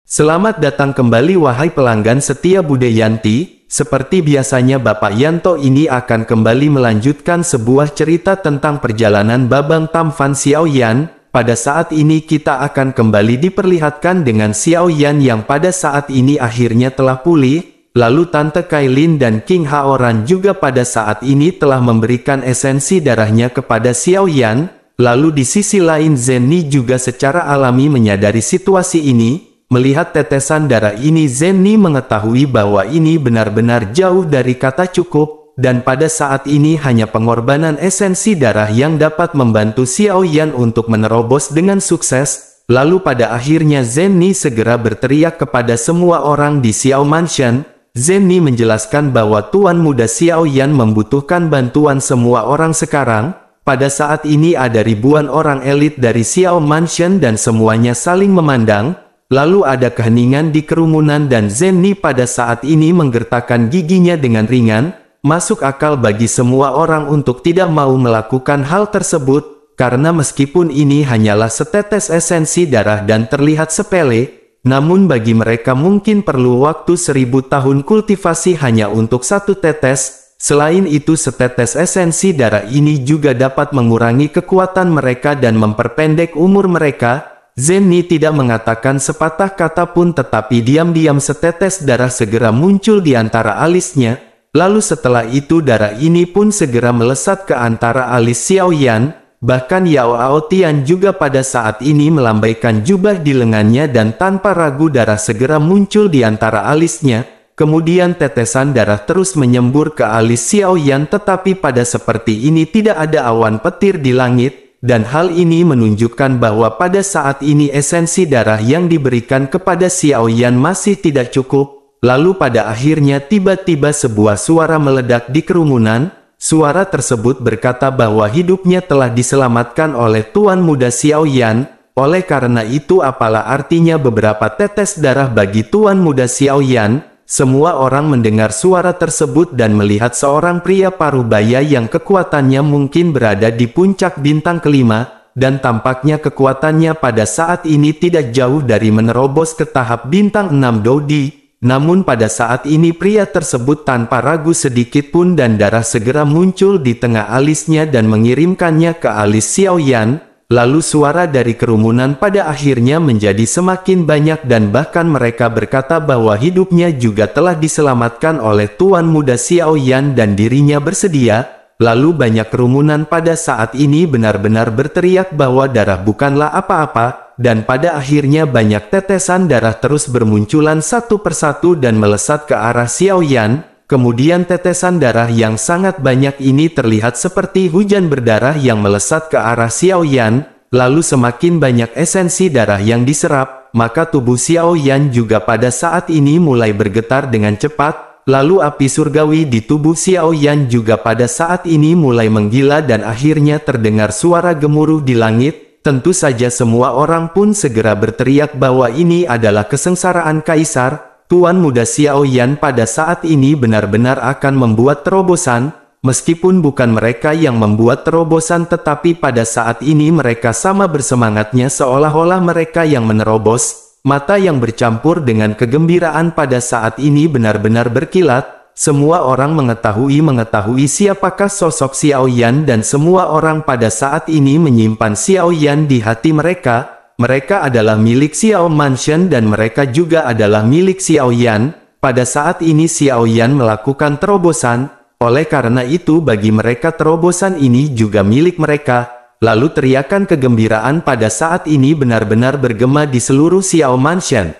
Selamat datang kembali wahai pelanggan setia Bude Yanti. Seperti biasanya Bapak Yanto ini akan kembali melanjutkan sebuah cerita tentang perjalanan Babang Tamfan Xiaoyan. Pada saat ini kita akan kembali diperlihatkan dengan Xiaoyan yang pada saat ini akhirnya telah pulih. Lalu Tante Kailin dan King Haoran juga pada saat ini telah memberikan esensi darahnya kepada Xiaoyan. Lalu di sisi lain Zenny juga secara alami menyadari situasi ini. Melihat tetesan darah ini Zenny mengetahui bahwa ini benar-benar jauh dari kata cukup, dan pada saat ini hanya pengorbanan esensi darah yang dapat membantu Xiaoyan untuk menerobos dengan sukses. Lalu pada akhirnya Zenny segera berteriak kepada semua orang di Xiao Mansion. Zenny menjelaskan bahwa Tuan Muda Xiaoyan membutuhkan bantuan semua orang sekarang. Pada saat ini ada ribuan orang elit dari Xiao Mansion dan semuanya saling memandang. Lalu ada keheningan di kerumunan dan Zenny pada saat ini menggertakkan giginya dengan ringan. Masuk akal bagi semua orang untuk tidak mau melakukan hal tersebut, karena meskipun ini hanyalah setetes esensi darah dan terlihat sepele, namun bagi mereka mungkin perlu waktu 1000 tahun kultivasi hanya untuk satu tetes. Selain itu setetes esensi darah ini juga dapat mengurangi kekuatan mereka dan memperpendek umur mereka. Zenny tidak mengatakan sepatah kata pun tetapi diam-diam setetes darah segera muncul di antara alisnya. Lalu setelah itu darah ini pun segera melesat ke antara alis Xiaoyan. Bahkan Yao Aotian juga pada saat ini melambaikan jubah di lengannya dan tanpa ragu darah segera muncul di antara alisnya. Kemudian tetesan darah terus menyembur ke alis Xiaoyan tetapi pada seperti ini tidak ada awan petir di langit. Dan hal ini menunjukkan bahwa pada saat ini esensi darah yang diberikan kepada Xiaoyan masih tidak cukup. Lalu pada akhirnya tiba-tiba sebuah suara meledak di kerumunan. Suara tersebut berkata bahwa hidupnya telah diselamatkan oleh Tuan Muda Xiaoyan. Oleh karena itu apalah artinya beberapa tetes darah bagi Tuan Muda Xiaoyan? Semua orang mendengar suara tersebut dan melihat seorang pria parubaya yang kekuatannya mungkin berada di puncak bintang kelima, dan tampaknya kekuatannya pada saat ini tidak jauh dari menerobos ke tahap bintang 6 Dodi. Namun pada saat ini pria tersebut tanpa ragu sedikit pun dan darah segera muncul di tengah alisnya dan mengirimkannya ke alis Xiaoyan. Lalu suara dari kerumunan pada akhirnya menjadi semakin banyak dan bahkan mereka berkata bahwa hidupnya juga telah diselamatkan oleh Tuan Muda Xiaoyan dan dirinya bersedia. Lalu banyak kerumunan pada saat ini benar-benar berteriak bahwa darah bukanlah apa-apa, dan pada akhirnya banyak tetesan darah terus bermunculan satu persatu dan melesat ke arah Xiaoyan. Kemudian tetesan darah yang sangat banyak ini terlihat seperti hujan berdarah yang melesat ke arah Xiaoyan. Lalu semakin banyak esensi darah yang diserap, maka tubuh Xiaoyan juga pada saat ini mulai bergetar dengan cepat. Lalu api surgawi di tubuh Xiaoyan juga pada saat ini mulai menggila dan akhirnya terdengar suara gemuruh di langit. Tentu saja semua orang pun segera berteriak bahwa ini adalah kesengsaraan Kaisar. Tuan Muda Xiaoyan pada saat ini benar-benar akan membuat terobosan, meskipun bukan mereka yang membuat terobosan tetapi pada saat ini mereka sama bersemangatnya seolah-olah mereka yang menerobos. Mata yang bercampur dengan kegembiraan pada saat ini benar-benar berkilat. Semua orang mengetahui siapakah sosok Xiaoyan dan semua orang pada saat ini menyimpan Xiaoyan di hati mereka. Mereka adalah milik Xiao Mansion dan mereka juga adalah milik Xiaoyan. Pada saat ini Xiaoyan melakukan terobosan, oleh karena itu bagi mereka terobosan ini juga milik mereka. Lalu teriakan kegembiraan pada saat ini benar-benar bergema di seluruh Xiao Mansion.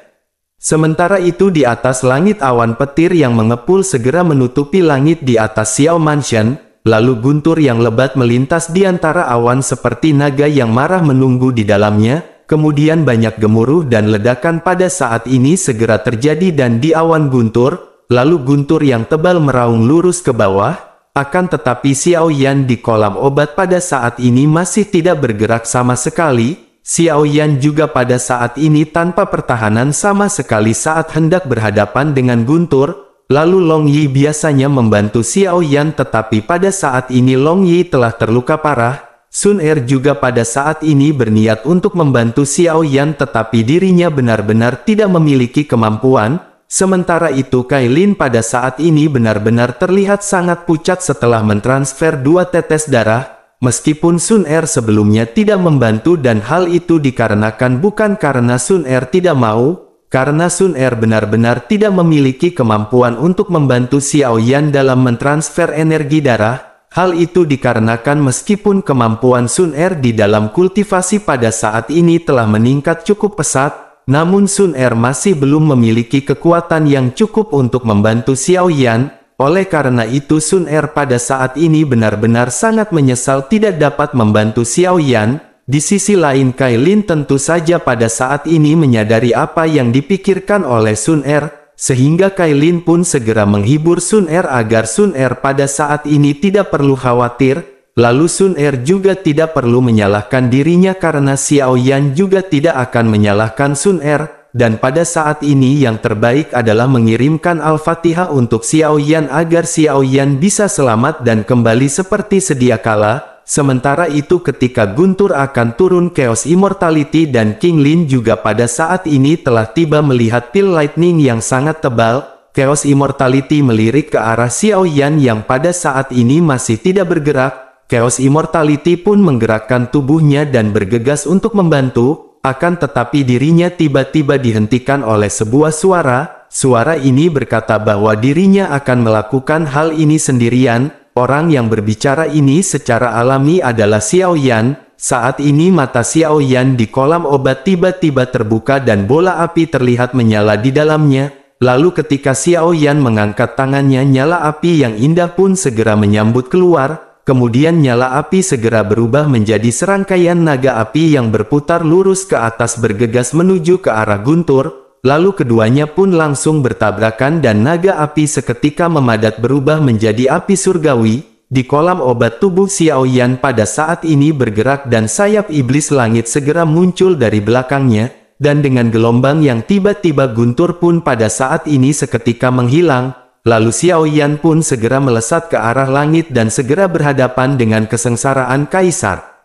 Sementara itu di atas langit awan petir yang mengepul segera menutupi langit di atas Xiao Mansion. Lalu guntur yang lebat melintas di antara awan seperti naga yang marah menunggu di dalamnya. Kemudian banyak gemuruh dan ledakan pada saat ini segera terjadi dan di awan guntur, lalu guntur yang tebal meraung lurus ke bawah. Akan tetapi Xiaoyan di kolam obat pada saat ini masih tidak bergerak sama sekali. Xiaoyan juga pada saat ini tanpa pertahanan sama sekali saat hendak berhadapan dengan guntur. Lalu Long Yi biasanya membantu Xiaoyan tetapi pada saat ini Long Yi telah terluka parah. Sun Er juga pada saat ini berniat untuk membantu Xiao Yan, tetapi dirinya benar-benar tidak memiliki kemampuan. Sementara itu Kailin pada saat ini benar-benar terlihat sangat pucat setelah mentransfer 2 tetes darah. Meskipun Sun Er sebelumnya tidak membantu, dan hal itu dikarenakan bukan karena Sun Er tidak mau, karena Sun Er benar-benar tidak memiliki kemampuan untuk membantu Xiao Yan dalam mentransfer energi darah. Hal itu dikarenakan meskipun kemampuan Sun Er di dalam kultivasi pada saat ini telah meningkat cukup pesat, namun Sun Er masih belum memiliki kekuatan yang cukup untuk membantu Xiao Yan. Oleh karena itu Sun Er pada saat ini benar-benar sangat menyesal tidak dapat membantu Xiao Yan. Di sisi lain Kailin tentu saja pada saat ini menyadari apa yang dipikirkan oleh Sun Er, sehingga Kailin pun segera menghibur Sun Er agar Sun Er pada saat ini tidak perlu khawatir. Lalu Sun Er juga tidak perlu menyalahkan dirinya karena Xiao Yan juga tidak akan menyalahkan Sun Er. Dan pada saat ini yang terbaik adalah mengirimkan Al-Fatihah untuk Xiao Yan agar Xiao Yan bisa selamat dan kembali seperti sedia kala. Sementara itu ketika Guntur akan turun Chaos Immortality dan King Lin juga pada saat ini telah tiba melihat pil lightning yang sangat tebal. Chaos Immortality melirik ke arah Xiao Yan yang pada saat ini masih tidak bergerak. Chaos Immortality pun menggerakkan tubuhnya dan bergegas untuk membantu. Akan tetapi dirinya tiba-tiba dihentikan oleh sebuah suara. Suara ini berkata bahwa dirinya akan melakukan hal ini sendirian. Orang yang berbicara ini secara alami adalah Xiao Yan. Saat ini mata Xiao Yan di kolam obat tiba-tiba terbuka dan bola api terlihat menyala di dalamnya. Lalu ketika Xiao Yan mengangkat tangannya, nyala api yang indah pun segera menyambut keluar. Kemudian nyala api segera berubah menjadi serangkaian naga api yang berputar lurus ke atas bergegas menuju ke arah Guntur. Lalu keduanya pun langsung bertabrakan dan naga api seketika memadat berubah menjadi api surgawi. Di kolam obat tubuh Xiao Yan pada saat ini bergerak dan sayap iblis langit segera muncul dari belakangnya. Dan dengan gelombang yang tiba-tiba Guntur pun pada saat ini seketika menghilang. Lalu Xiao Yan pun segera melesat ke arah langit dan segera berhadapan dengan kesengsaraan Kaisar.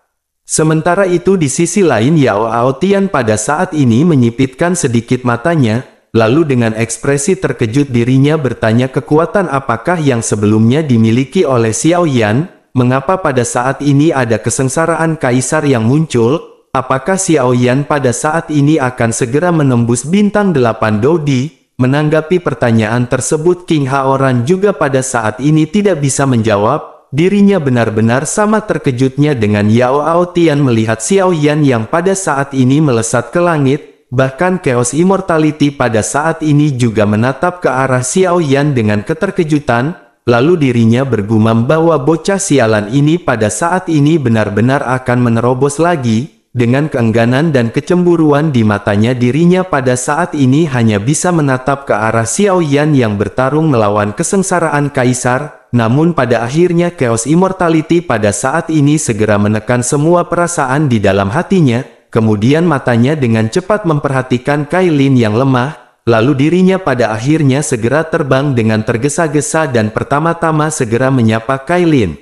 Sementara itu di sisi lain Yao Aotian pada saat ini menyipitkan sedikit matanya, lalu dengan ekspresi terkejut dirinya bertanya kekuatan apakah yang sebelumnya dimiliki oleh Xiao Yan, mengapa pada saat ini ada kesengsaraan Kaisar yang muncul, apakah Xiao Yan pada saat ini akan segera menembus bintang 8 Dodi? Menanggapi pertanyaan tersebut King Haoran juga pada saat ini tidak bisa menjawab. Dirinya benar-benar sama terkejutnya dengan Yao Aotian melihat Xiao Yan yang pada saat ini melesat ke langit. Bahkan Chaos Immortality pada saat ini juga menatap ke arah Xiao Yan dengan keterkejutan. Lalu dirinya bergumam bahwa bocah sialan ini pada saat ini benar-benar akan menerobos lagi. Dengan keengganan dan kecemburuan di matanya dirinya pada saat ini hanya bisa menatap ke arah Xiao Yan yang bertarung melawan kesengsaraan Kaisar. Namun pada akhirnya Chaos Immortality pada saat ini segera menekan semua perasaan di dalam hatinya. Kemudian matanya dengan cepat memperhatikan Kailin yang lemah. Lalu dirinya pada akhirnya segera terbang dengan tergesa-gesa dan pertama-tama segera menyapa Kailin.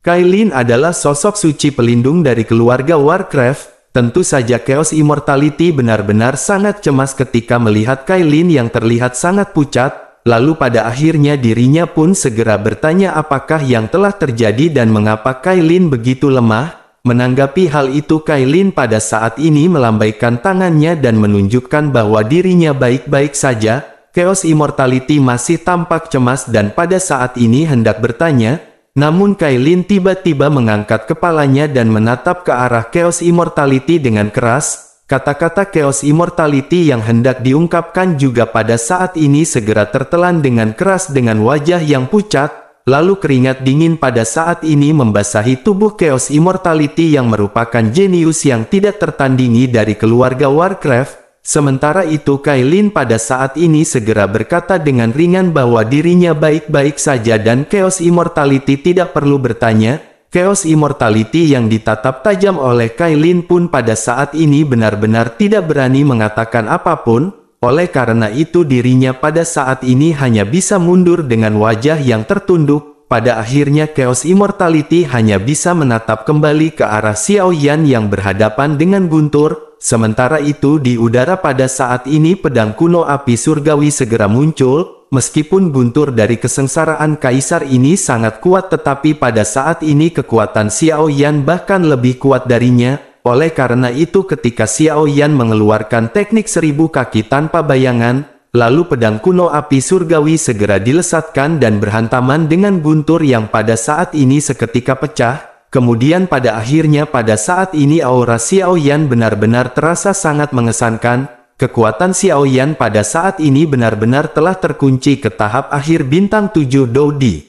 Kailin adalah sosok suci pelindung dari keluarga Warcraft. Tentu saja Chaos Immortality benar-benar sangat cemas ketika melihat Kailin yang terlihat sangat pucat. Lalu pada akhirnya dirinya pun segera bertanya apakah yang telah terjadi dan mengapa Kailin begitu lemah. Menanggapi hal itu Kailin pada saat ini melambaikan tangannya dan menunjukkan bahwa dirinya baik-baik saja. Chaos Immortality masih tampak cemas dan pada saat ini hendak bertanya. Namun Kailin tiba-tiba mengangkat kepalanya dan menatap ke arah Chaos Immortality dengan keras. Kata-kata Chaos Immortality yang hendak diungkapkan juga pada saat ini segera tertelan dengan keras dengan wajah yang pucat. Lalu keringat dingin pada saat ini membasahi tubuh Chaos Immortality yang merupakan jenius yang tidak tertandingi dari keluarga Warcraft. Sementara itu Kailin pada saat ini segera berkata dengan ringan bahwa dirinya baik-baik saja dan Chaos Immortality tidak perlu bertanya. Chaos Immortality yang ditatap tajam oleh Kailin pun pada saat ini benar-benar tidak berani mengatakan apapun. Oleh karena itu dirinya pada saat ini hanya bisa mundur dengan wajah yang tertunduk. pada akhirnya Chaos Immortality hanya bisa menatap kembali ke arah Xiao Yan yang berhadapan dengan Guntur. Sementara itu di udara pada saat ini pedang kuno api surgawi segera muncul. Meskipun Guntur dari kesengsaraan Kaisar ini sangat kuat, tetapi pada saat ini kekuatan Xiao Yan bahkan lebih kuat darinya. Oleh karena itu ketika Xiao Yan mengeluarkan teknik 1000 kaki tanpa bayangan, lalu pedang kuno api surgawi segera dilesatkan dan berhantaman dengan Guntur yang pada saat ini seketika pecah. Kemudian pada akhirnya pada saat ini aura Xiao Yan benar-benar terasa sangat mengesankan. Kekuatan Xiao Yan pada saat ini benar-benar telah terkunci ke tahap akhir bintang 7 Dodi.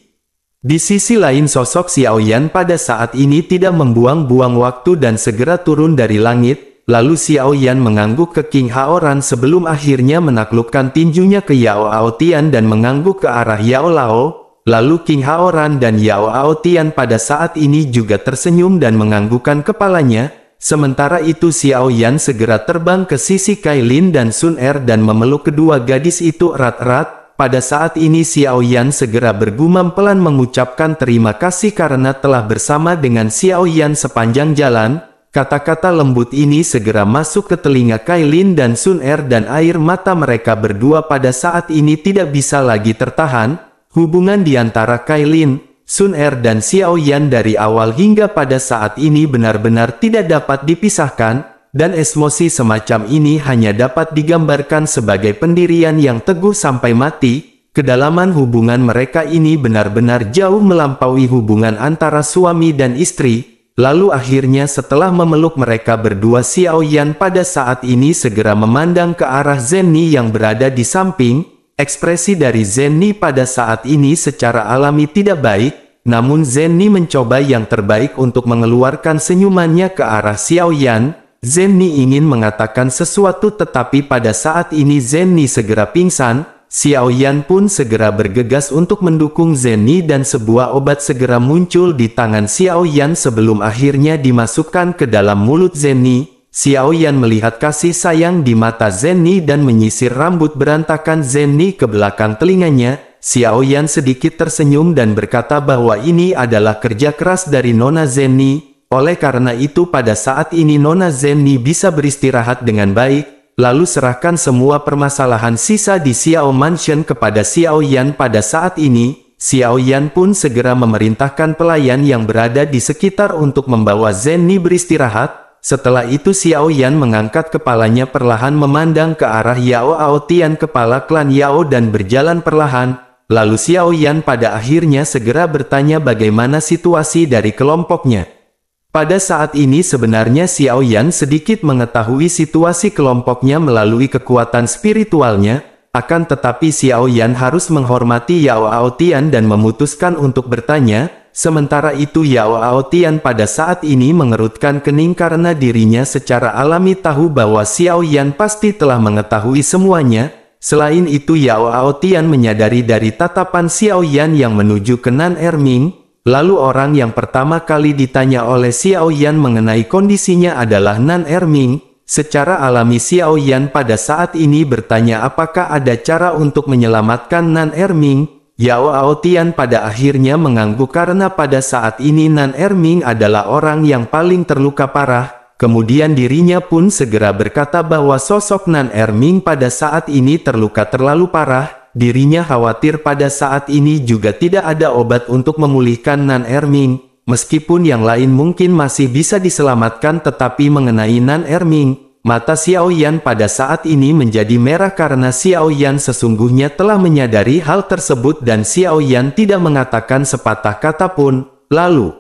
Di sisi lain sosok Xiao Yan pada saat ini tidak membuang-buang waktu dan segera turun dari langit. Lalu Xiao Yan mengangguk ke King Haoran sebelum akhirnya menaklukkan tinjunya ke Yao Aotian dan mengangguk ke arah Yao Lao. Lalu King Haoran dan Yao Aotian pada saat ini juga tersenyum dan menganggukkan kepalanya. Sementara itu Xiao Yan segera terbang ke sisi Kailin dan Sun Er dan memeluk kedua gadis itu erat-erat. Pada saat ini Xiao Yan segera bergumam pelan mengucapkan terima kasih karena telah bersama dengan Xiao Yan sepanjang jalan. Kata-kata lembut ini segera masuk ke telinga Kailin dan Sun Er dan air mata mereka berdua pada saat ini tidak bisa lagi tertahan. Hubungan di antara Kailin, Sun Er dan Xiao Yan dari awal hingga pada saat ini benar-benar tidak dapat dipisahkan, dan emosi semacam ini hanya dapat digambarkan sebagai pendirian yang teguh sampai mati. Kedalaman hubungan mereka ini benar-benar jauh melampaui hubungan antara suami dan istri. Lalu akhirnya setelah memeluk mereka berdua, Xiao Yan pada saat ini segera memandang ke arah Zenni yang berada di samping. Ekspresi dari Zenni pada saat ini secara alami tidak baik, namun Zenni mencoba yang terbaik untuk mengeluarkan senyumannya ke arah Xiao Yan. Zenni ingin mengatakan sesuatu tetapi pada saat ini Zenni segera pingsan. Xiao Yan pun segera bergegas untuk mendukung Zenni dan sebuah obat segera muncul di tangan Xiao Yan sebelum akhirnya dimasukkan ke dalam mulut Zenni. Xiao Yan melihat kasih sayang di mata Zenni dan menyisir rambut berantakan Zenni ke belakang telinganya. Xiao Yan sedikit tersenyum dan berkata bahwa ini adalah kerja keras dari Nona Zenni. Oleh karena itu pada saat ini Nona Zenni bisa beristirahat dengan baik. Lalu serahkan semua permasalahan sisa di Xiao Mansion kepada Xiao Yan pada saat ini. Xiao Yan pun segera memerintahkan pelayan yang berada di sekitar untuk membawa Zenni beristirahat. Setelah itu Xiao Yan mengangkat kepalanya perlahan memandang ke arah Yao Aotian kepala klan Yao dan berjalan perlahan. Lalu Xiao Yan pada akhirnya segera bertanya bagaimana situasi dari kelompoknya. Pada saat ini sebenarnya Xiao Yan sedikit mengetahui situasi kelompoknya melalui kekuatan spiritualnya. Akan tetapi Xiao Yan harus menghormati Yao Aotian dan memutuskan untuk bertanya. Sementara itu Yao Aotian pada saat ini mengerutkan kening karena dirinya secara alami tahu bahwa Xiao Yan pasti telah mengetahui semuanya. Selain itu Yao Aotian menyadari dari tatapan Xiao Yan yang menuju ke Nan Erming. Lalu orang yang pertama kali ditanya oleh Xiao Yan mengenai kondisinya adalah Nan Erming. Secara alami Xiao Yan pada saat ini bertanya apakah ada cara untuk menyelamatkan Nan Erming. Yao Aotian pada akhirnya mengangguk karena pada saat ini Nan Erming adalah orang yang paling terluka parah. Kemudian dirinya pun segera berkata bahwa sosok Nan Erming pada saat ini terluka terlalu parah. Dirinya khawatir pada saat ini juga tidak ada obat untuk memulihkan Nan Erming. Meskipun yang lain mungkin masih bisa diselamatkan, tetapi mengenai Nan Erming, mata Xiao Yan pada saat ini menjadi merah karena Xiao Yan sesungguhnya telah menyadari hal tersebut dan Xiao Yan tidak mengatakan sepatah kata pun. Lalu,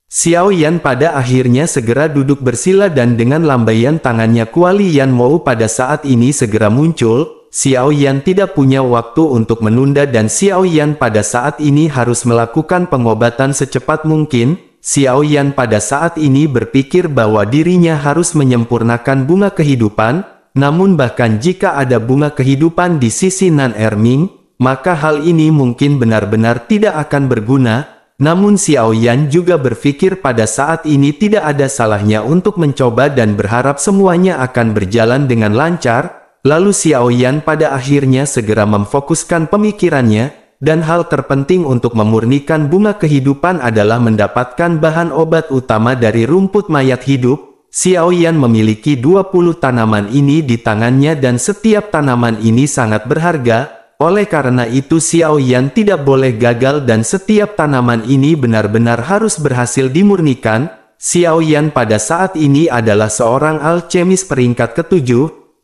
Xiao Yan pada akhirnya segera duduk bersila dan dengan lambaian tangannya kuali Yan Mou pada saat ini segera muncul. Xiao Yan tidak punya waktu untuk menunda dan Xiao Yan pada saat ini harus melakukan pengobatan secepat mungkin. Xiao Yan pada saat ini berpikir bahwa dirinya harus menyempurnakan bunga kehidupan, namun bahkan jika ada bunga kehidupan di sisi Nan Erming, maka hal ini mungkin benar-benar tidak akan berguna. Namun Xiao Yan juga berpikir pada saat ini tidak ada salahnya untuk mencoba dan berharap semuanya akan berjalan dengan lancar. Lalu Xiao Yan pada akhirnya segera memfokuskan pemikirannya. dan hal terpenting untuk memurnikan bunga kehidupan adalah mendapatkan bahan obat utama dari rumput mayat hidup. Xiao Yan memiliki 20 tanaman ini di tangannya dan setiap tanaman ini sangat berharga. Oleh karena itu Xiao Yan tidak boleh gagal dan setiap tanaman ini benar-benar harus berhasil dimurnikan. Xiao Yan pada saat ini adalah seorang alkemis peringkat ke-7.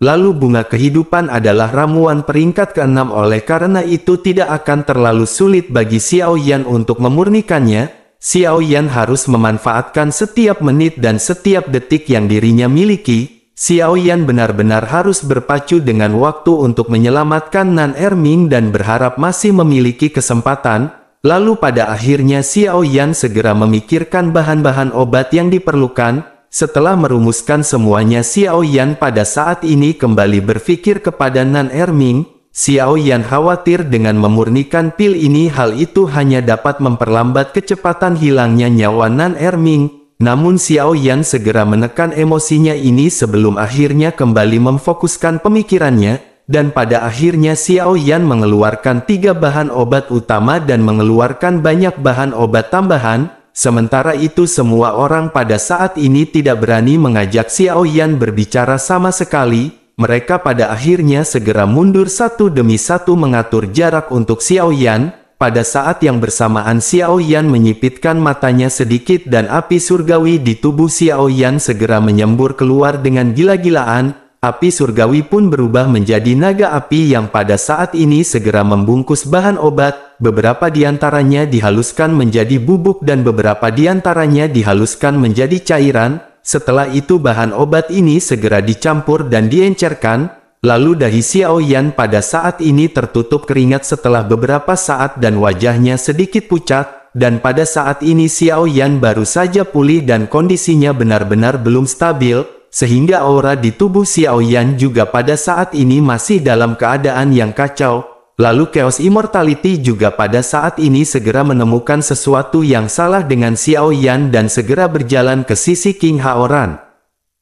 Lalu bunga kehidupan adalah ramuan peringkat ke-6, oleh karena itu tidak akan terlalu sulit bagi Xiao Yan untuk memurnikannya. Xiao Yan harus memanfaatkan setiap menit dan setiap detik yang dirinya miliki. Xiao Yan benar-benar harus berpacu dengan waktu untuk menyelamatkan Nan Erming dan berharap masih memiliki kesempatan. Lalu pada akhirnya Xiao Yan segera memikirkan bahan-bahan obat yang diperlukan. Setelah merumuskan semuanya, Xiao Yan pada saat ini kembali berpikir kepada Nan Erming. Xiao Yan khawatir dengan memurnikan pil ini hal itu hanya dapat memperlambat kecepatan hilangnya nyawa Nan Erming. Namun Xiao Yan segera menekan emosinya ini sebelum akhirnya kembali memfokuskan pemikirannya. Dan pada akhirnya Xiao Yan mengeluarkan 3 bahan obat utama dan mengeluarkan banyak bahan obat tambahan. Sementara itu semua orang pada saat ini tidak berani mengajak Xiao Yan berbicara sama sekali. Mereka pada akhirnya segera mundur satu demi satu mengatur jarak untuk Xiao Yan. Pada saat yang bersamaan Xiao Yan menyipitkan matanya sedikit dan api surgawi di tubuh Xiao Yan segera menyembur keluar dengan gila-gilaan. Api surgawi pun berubah menjadi naga api yang pada saat ini segera membungkus bahan obat. Beberapa diantaranya dihaluskan menjadi bubuk dan beberapa diantaranya dihaluskan menjadi cairan. Setelah itu bahan obat ini segera dicampur dan diencerkan. Lalu dahi Xiao Yan pada saat ini tertutup keringat setelah beberapa saat dan wajahnya sedikit pucat. Dan pada saat ini Xiao Yan baru saja pulih dan kondisinya benar-benar belum stabil. Sehingga aura di tubuh Xiao Yan juga pada saat ini masih dalam keadaan yang kacau. Lalu Chaos Immortality juga pada saat ini segera menemukan sesuatu yang salah dengan Xiao Yan dan segera berjalan ke sisi King Haoran.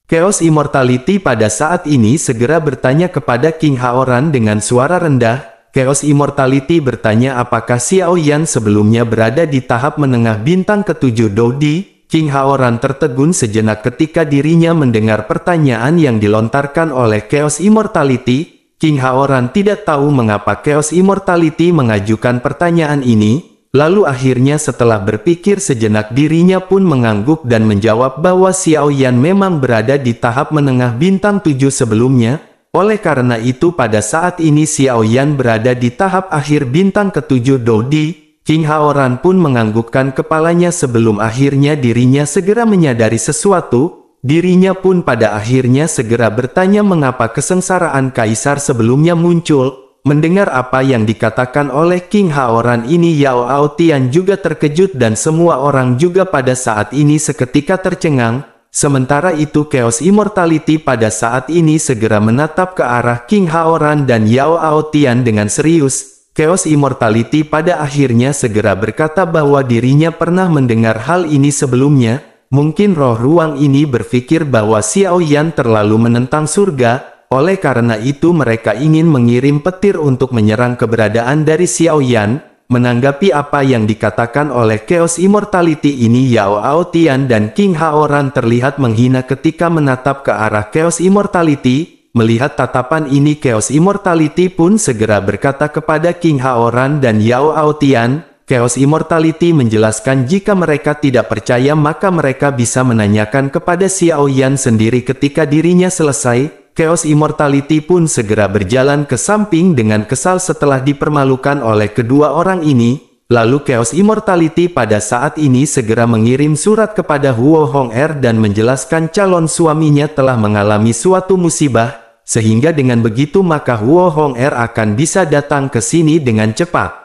Chaos Immortality pada saat ini segera bertanya kepada King Haoran dengan suara rendah. Chaos Immortality bertanya apakah Xiao Yan sebelumnya berada di tahap menengah bintang ke-7 Dodi. King Haoran tertegun sejenak ketika dirinya mendengar pertanyaan yang dilontarkan oleh Chaos Immortality. King Haoran tidak tahu mengapa Chaos Immortality mengajukan pertanyaan ini. Lalu akhirnya setelah berpikir sejenak dirinya pun mengangguk dan menjawab bahwa Xiao Yan memang berada di tahap menengah bintang 7 sebelumnya. Oleh karena itu pada saat ini Xiao Yan berada di tahap akhir bintang ke-7 Dodi. King Haoran pun menganggukkan kepalanya sebelum akhirnya dirinya segera menyadari sesuatu. Dirinya pun pada akhirnya segera bertanya mengapa kesengsaraan kaisar sebelumnya muncul. Mendengar apa yang dikatakan oleh King Haoran ini, Yao Aotian juga terkejut dan semua orang juga pada saat ini seketika tercengang. Sementara itu Chaos Immortality pada saat ini segera menatap ke arah King Haoran dan Yao Aotian dengan serius. Chaos Immortality pada akhirnya segera berkata bahwa dirinya pernah mendengar hal ini sebelumnya. Mungkin roh ruang ini berpikir bahwa Xiao Yan terlalu menentang surga. Oleh karena itu mereka ingin mengirim petir untuk menyerang keberadaan dari Xiao Yan. Menanggapi apa yang dikatakan oleh Chaos Immortality ini, Yao Aotian dan King Haoran terlihat menghina ketika menatap ke arah Chaos Immortality. Melihat tatapan ini Chaos Immortality pun segera berkata kepada King Haoran dan Yao Aotian. Chaos Immortality menjelaskan jika mereka tidak percaya maka mereka bisa menanyakan kepada Xiao Yan sendiri ketika dirinya selesai. Chaos Immortality pun segera berjalan ke samping dengan kesal setelah dipermalukan oleh kedua orang ini. Lalu Chaos Immortality pada saat ini segera mengirim surat kepada Huo Hong-er dan menjelaskan calon suaminya telah mengalami suatu musibah. Sehingga dengan begitu maka Huo Hong-er akan bisa datang ke sini dengan cepat.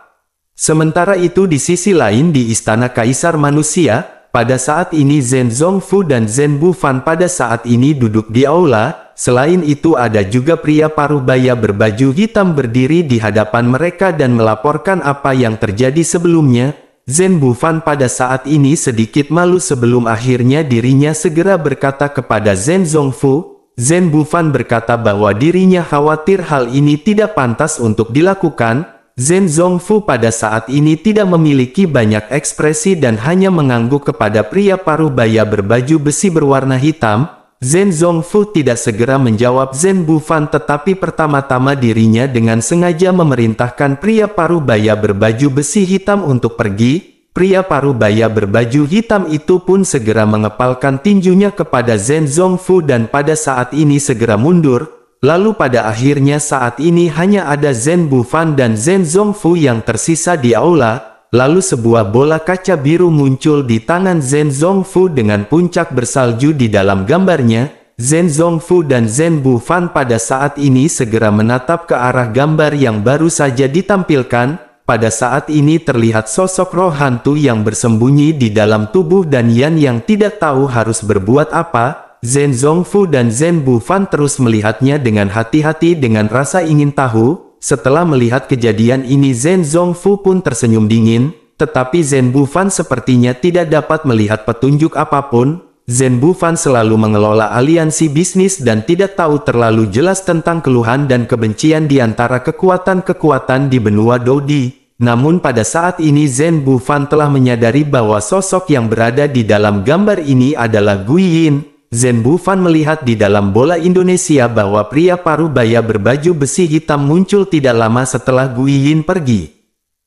Sementara itu di sisi lain di Istana Kaisar Manusia, pada saat ini Zhen Zongfu dan Zhen Bufan pada saat ini duduk di aula. Selain itu ada juga pria parubaya berbaju hitam berdiri di hadapan mereka dan melaporkan apa yang terjadi sebelumnya. Zhen Bufan pada saat ini sedikit malu sebelum akhirnya dirinya segera berkata kepada Zhen Zongfu. Zhen Bufan berkata bahwa dirinya khawatir hal ini tidak pantas untuk dilakukan. Zhen Zongfu pada saat ini tidak memiliki banyak ekspresi dan hanya mengangguk kepada pria paruh baya berbaju besi berwarna hitam. Zhen Zongfu tidak segera menjawab Zhen Bufan, tetapi pertama-tama dirinya dengan sengaja memerintahkan pria paruh baya berbaju besi hitam untuk pergi. Pria paruh baya berbaju hitam itu pun segera mengepalkan tinjunya kepada Zhen Zongfu dan pada saat ini segera mundur. Lalu pada akhirnya saat ini hanya ada Zhen Bufan dan Zhen Zongfu yang tersisa di aula. Lalu sebuah bola kaca biru muncul di tangan Zhen Zongfu dengan puncak bersalju di dalam gambarnya. Zhen Zongfu dan Zhen Bufan pada saat ini segera menatap ke arah gambar yang baru saja ditampilkan. Pada saat ini terlihat sosok roh hantu yang bersembunyi di dalam tubuh dan Yan yang tidak tahu harus berbuat apa. Zhen Zongfu dan Zhen Bufan terus melihatnya dengan hati-hati dengan rasa ingin tahu. Setelah melihat kejadian ini Zhen Zongfu pun tersenyum dingin, tetapi Zhen Bufan sepertinya tidak dapat melihat petunjuk apapun. Zhen Bufan selalu mengelola aliansi bisnis dan tidak tahu terlalu jelas tentang keluhan dan kebencian di antara kekuatan-kekuatan di benua Dodi. Namun pada saat ini Zhen Bufan telah menyadari bahwa sosok yang berada di dalam gambar ini adalah Guiyin. Zhen Bufan melihat di dalam bola Indonesia bahwa pria paruh baya berbaju besi hitam muncul tidak lama setelah Guiyin pergi.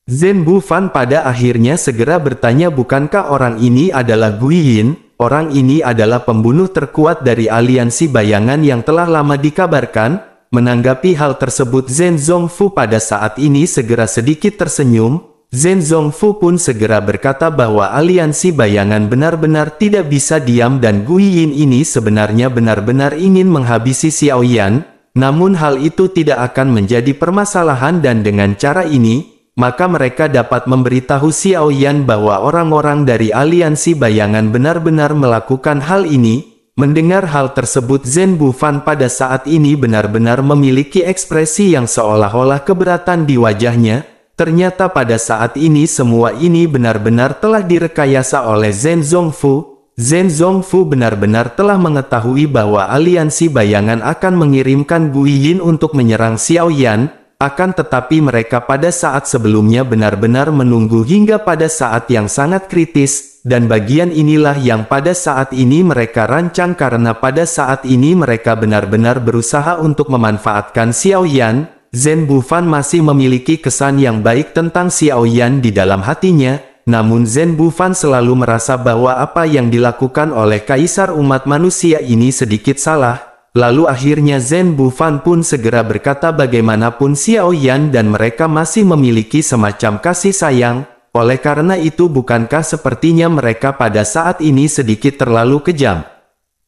Zhen Bufan pada akhirnya segera bertanya, bukankah orang ini adalah Guiyin? Orang ini adalah pembunuh terkuat dari aliansi bayangan yang telah lama dikabarkan. Menanggapi hal tersebut Zhen Zongfu pada saat ini segera sedikit tersenyum. Zhen Zongfu pun segera berkata bahwa aliansi bayangan benar-benar tidak bisa diam dan Guiyin ini sebenarnya benar-benar ingin menghabisi Xiao Yan. Namun hal itu tidak akan menjadi permasalahan dan dengan cara ini, maka mereka dapat memberitahu Xiao Yan bahwa orang-orang dari aliansi bayangan benar-benar melakukan hal ini. Mendengar hal tersebut Zhen Bufan pada saat ini benar-benar memiliki ekspresi yang seolah-olah keberatan di wajahnya. Ternyata pada saat ini semua ini benar-benar telah direkayasa oleh Zhen Zongfu. Zhen Zongfu benar-benar telah mengetahui bahwa aliansi bayangan akan mengirimkan Guiyin untuk menyerang Xiao Yan. Akan tetapi mereka pada saat sebelumnya benar-benar menunggu hingga pada saat yang sangat kritis. Dan bagian inilah yang pada saat ini mereka rancang karena pada saat ini mereka benar-benar berusaha untuk memanfaatkan Xiao Yan. Zhen Bufan masih memiliki kesan yang baik tentang Xiao Yan di dalam hatinya, namun Zhen Bufan selalu merasa bahwa apa yang dilakukan oleh Kaisar umat manusia ini sedikit salah. Lalu akhirnya Zhen Bufan pun segera berkata bagaimanapun Xiao Yan dan mereka masih memiliki semacam kasih sayang, oleh karena itu bukankah sepertinya mereka pada saat ini sedikit terlalu kejam?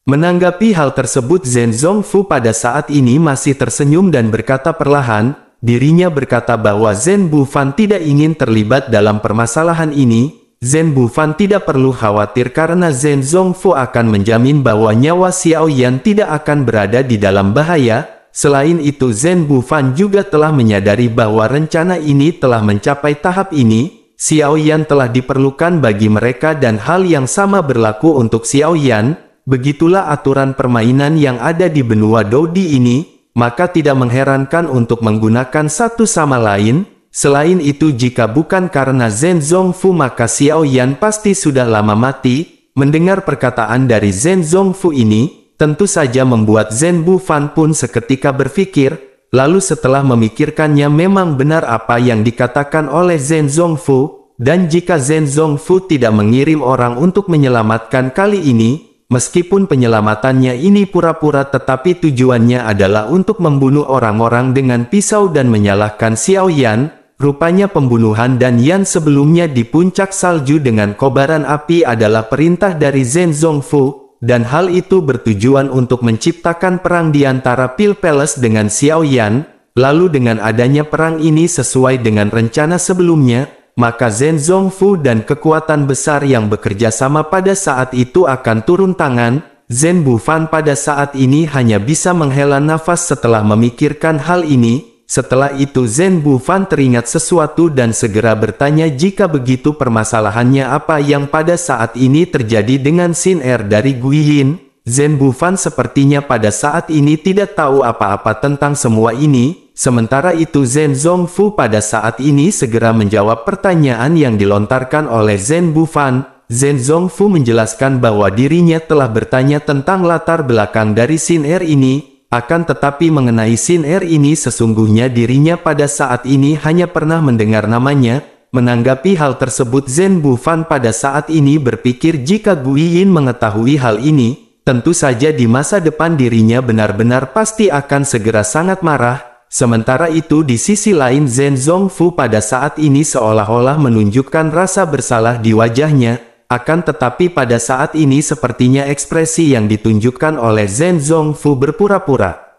Menanggapi hal tersebut Zhen Zongfu pada saat ini masih tersenyum dan berkata perlahan, dirinya berkata bahwa Zhen Bufan tidak ingin terlibat dalam permasalahan ini. Zhen Bufan tidak perlu khawatir karena Zhen Zongfu akan menjamin bahwa nyawa Xiao Yan tidak akan berada di dalam bahaya. Selain itu Zhen Bufan juga telah menyadari bahwa rencana ini telah mencapai tahap ini. Xiao Yan telah diperlukan bagi mereka dan hal yang sama berlaku untuk Xiao Yan. Begitulah aturan permainan yang ada di benua Dodi ini, maka tidak mengherankan untuk menggunakan satu sama lain. Selain itu jika bukan karena Zhen Zongfu maka Xiao Yan pasti sudah lama mati. Mendengar perkataan dari Zhen Zongfu ini, tentu saja membuat Zhen Bufan pun seketika berpikir, lalu setelah memikirkannya memang benar apa yang dikatakan oleh Zhen Zongfu, dan jika Zhen Zongfu tidak mengirim orang untuk menyelamatkan kali ini, meskipun penyelamatannya ini pura-pura tetapi tujuannya adalah untuk membunuh orang-orang dengan pisau dan menyalahkan Xiao Yan. Rupanya pembunuhan dan Yan sebelumnya di puncak salju dengan kobaran api adalah perintah dari Zhen Zongfu, dan hal itu bertujuan untuk menciptakan perang di antara Pil Palace dengan Xiao Yan. Lalu dengan adanya perang ini sesuai dengan rencana sebelumnya, maka Zhen Zongfu dan kekuatan besar yang bekerja sama pada saat itu akan turun tangan. Zhen Bufan pada saat ini hanya bisa menghela nafas setelah memikirkan hal ini. Setelah itu Zhen Bufan teringat sesuatu dan segera bertanya jika begitu permasalahannya apa yang pada saat ini terjadi dengan Xin Er dari Guiyin. Zhen Bufan sepertinya pada saat ini tidak tahu apa-apa tentang semua ini. Sementara itu Zhen Zongfu pada saat ini segera menjawab pertanyaan yang dilontarkan oleh Zhen Bufan. Zhen Zongfu menjelaskan bahwa dirinya telah bertanya tentang latar belakang dari Xin Er ini. Akan tetapi mengenai Xin Er ini sesungguhnya dirinya pada saat ini hanya pernah mendengar namanya. Menanggapi hal tersebut Zhen Bufan pada saat ini berpikir jika Guiyin mengetahui hal ini, tentu saja di masa depan dirinya benar-benar pasti akan segera sangat marah. Sementara itu di sisi lain Zhen Zongfu pada saat ini seolah-olah menunjukkan rasa bersalah di wajahnya. Akan tetapi pada saat ini sepertinya ekspresi yang ditunjukkan oleh Zhen Zongfu berpura-pura.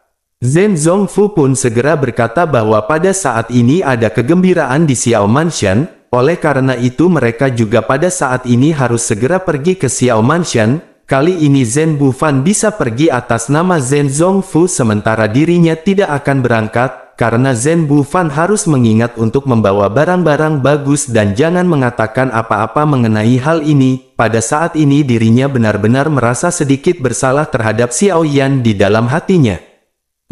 Zhen Zongfu pun segera berkata bahwa pada saat ini ada kegembiraan di Xiao Mansion. Oleh karena itu mereka juga pada saat ini harus segera pergi ke Xiao Mansion. Kali ini Zhen Bufan bisa pergi atas nama Zhen Zongfu sementara dirinya tidak akan berangkat, karena Zhen Bufan harus mengingat untuk membawa barang-barang bagus dan jangan mengatakan apa-apa mengenai hal ini. Pada saat ini dirinya benar-benar merasa sedikit bersalah terhadap Xiao Yan di dalam hatinya.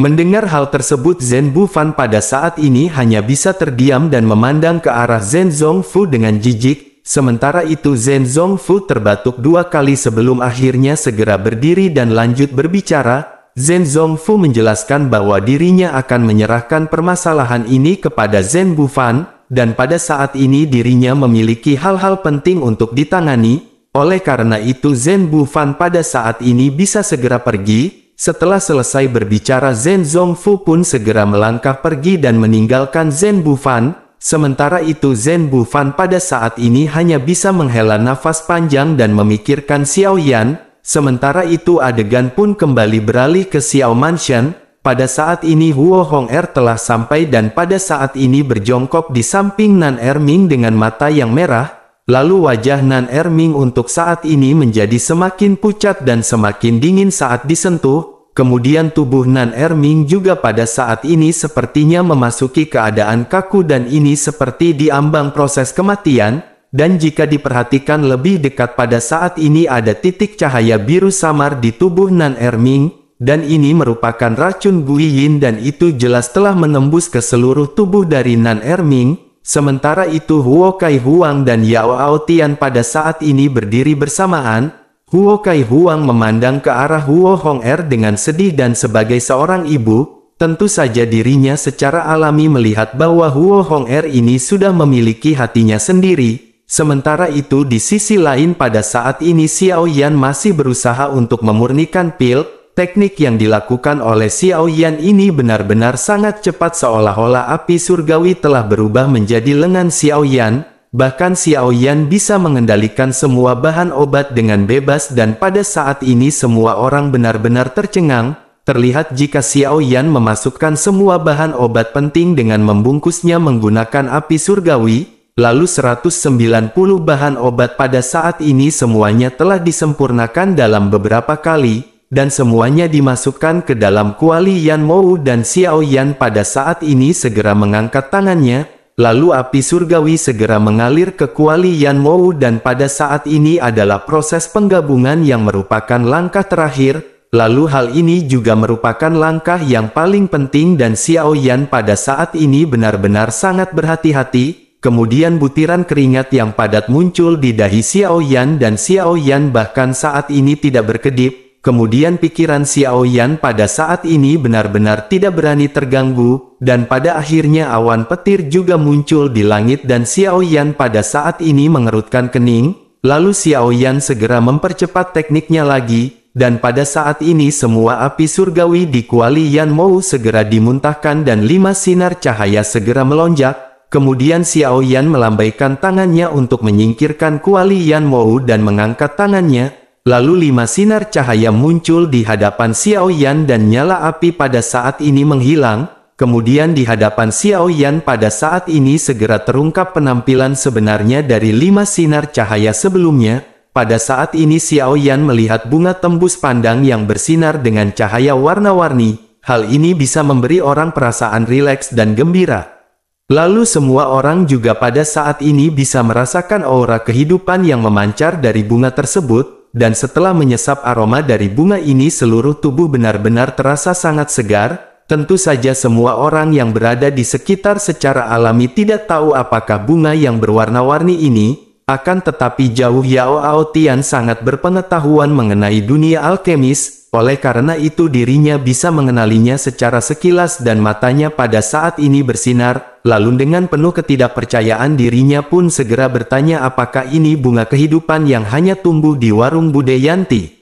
Mendengar hal tersebut Zhen Bufan pada saat ini hanya bisa terdiam dan memandang ke arah Zhen Zongfu dengan jijik. Sementara itu Zhen Zongfu terbatuk 2 kali sebelum akhirnya segera berdiri dan lanjut berbicara. Zhen Zongfu menjelaskan bahwa dirinya akan menyerahkan permasalahan ini kepada Zhen Bufan, dan pada saat ini dirinya memiliki hal-hal penting untuk ditangani. Oleh karena itu Zhen Bufan pada saat ini bisa segera pergi. Setelah selesai berbicara Zhen Zongfu pun segera melangkah pergi dan meninggalkan Zhen Bufan. Sementara itu Zhen Bufan pada saat ini hanya bisa menghela nafas panjang dan memikirkan Xiao Yan. Sementara itu adegan pun kembali beralih ke Xiao Mansion. Pada saat ini Huo Hong'er telah sampai dan pada saat ini berjongkok di samping Nan Erming dengan mata yang merah. Lalu wajah Nan Erming untuk saat ini menjadi semakin pucat dan semakin dingin saat disentuh. Kemudian tubuh Nan Erming juga pada saat ini sepertinya memasuki keadaan kaku dan ini seperti diambang proses kematian. Dan jika diperhatikan lebih dekat pada saat ini ada titik cahaya biru samar di tubuh Nan Erming. Dan ini merupakan racun Guiyin dan itu jelas telah menembus ke seluruh tubuh dari Nan Erming. Sementara itu Huo Kai Huang dan Yao Aotian pada saat ini berdiri bersamaan. Huo Kai Huang memandang ke arah Huo Hong'er dengan sedih dan sebagai seorang ibu, tentu saja dirinya secara alami melihat bahwa Huo Hong'er ini sudah memiliki hatinya sendiri. Sementara itu di sisi lain pada saat ini Xiao Yan masih berusaha untuk memurnikan pil. Teknik yang dilakukan oleh Xiao Yan ini benar-benar sangat cepat seolah-olah api surgawi telah berubah menjadi lengan Xiao Yan. Bahkan Xiao Yan bisa mengendalikan semua bahan obat dengan bebas dan pada saat ini semua orang benar-benar tercengang. Terlihat jika Xiao Yan memasukkan semua bahan obat penting dengan membungkusnya menggunakan api surgawi, lalu 190 bahan obat pada saat ini semuanya telah disempurnakan dalam beberapa kali, dan semuanya dimasukkan ke dalam kuali Yan Mou dan Xiao Yan pada saat ini segera mengangkat tangannya. Lalu api surgawi segera mengalir ke kuali Yan Mou dan pada saat ini adalah proses penggabungan yang merupakan langkah terakhir. Lalu hal ini juga merupakan langkah yang paling penting dan Xiao Yan pada saat ini benar-benar sangat berhati-hati. Kemudian butiran keringat yang padat muncul di dahi Xiao Yan dan Xiao Yan bahkan saat ini tidak berkedip. Kemudian pikiran Xiao Yan pada saat ini benar-benar tidak berani terganggu, dan pada akhirnya awan petir juga muncul di langit dan Xiao Yan pada saat ini mengerutkan kening, lalu Xiao Yan segera mempercepat tekniknya lagi, dan pada saat ini semua api surgawi di kuali Yan Mou segera dimuntahkan dan 5 sinar cahaya segera melonjak. Kemudian Xiao Yan melambaikan tangannya untuk menyingkirkan kuali Yan Mou dan mengangkat tangannya. Lalu 5 sinar cahaya muncul di hadapan Xiao Yan dan nyala api pada saat ini menghilang. Kemudian di hadapan Xiao Yan pada saat ini segera terungkap penampilan sebenarnya dari 5 sinar cahaya sebelumnya. Pada saat ini Xiao Yan melihat bunga tembus pandang yang bersinar dengan cahaya warna-warni. Hal ini bisa memberi orang perasaan rileks dan gembira. Lalu semua orang juga pada saat ini bisa merasakan aura kehidupan yang memancar dari bunga tersebut. dan setelah menyesap aroma dari bunga ini seluruh tubuh benar-benar terasa sangat segar. Tentu saja semua orang yang berada di sekitar secara alami tidak tahu apakah bunga yang berwarna-warni ini, akan tetapi jauh Yao Aotian sangat berpengetahuan mengenai dunia alkemis, oleh karena itu dirinya bisa mengenalinya secara sekilas dan matanya pada saat ini bersinar, lalu dengan penuh ketidakpercayaan dirinya pun segera bertanya apakah ini bunga kehidupan yang hanya tumbuh di warung Bude Yanti.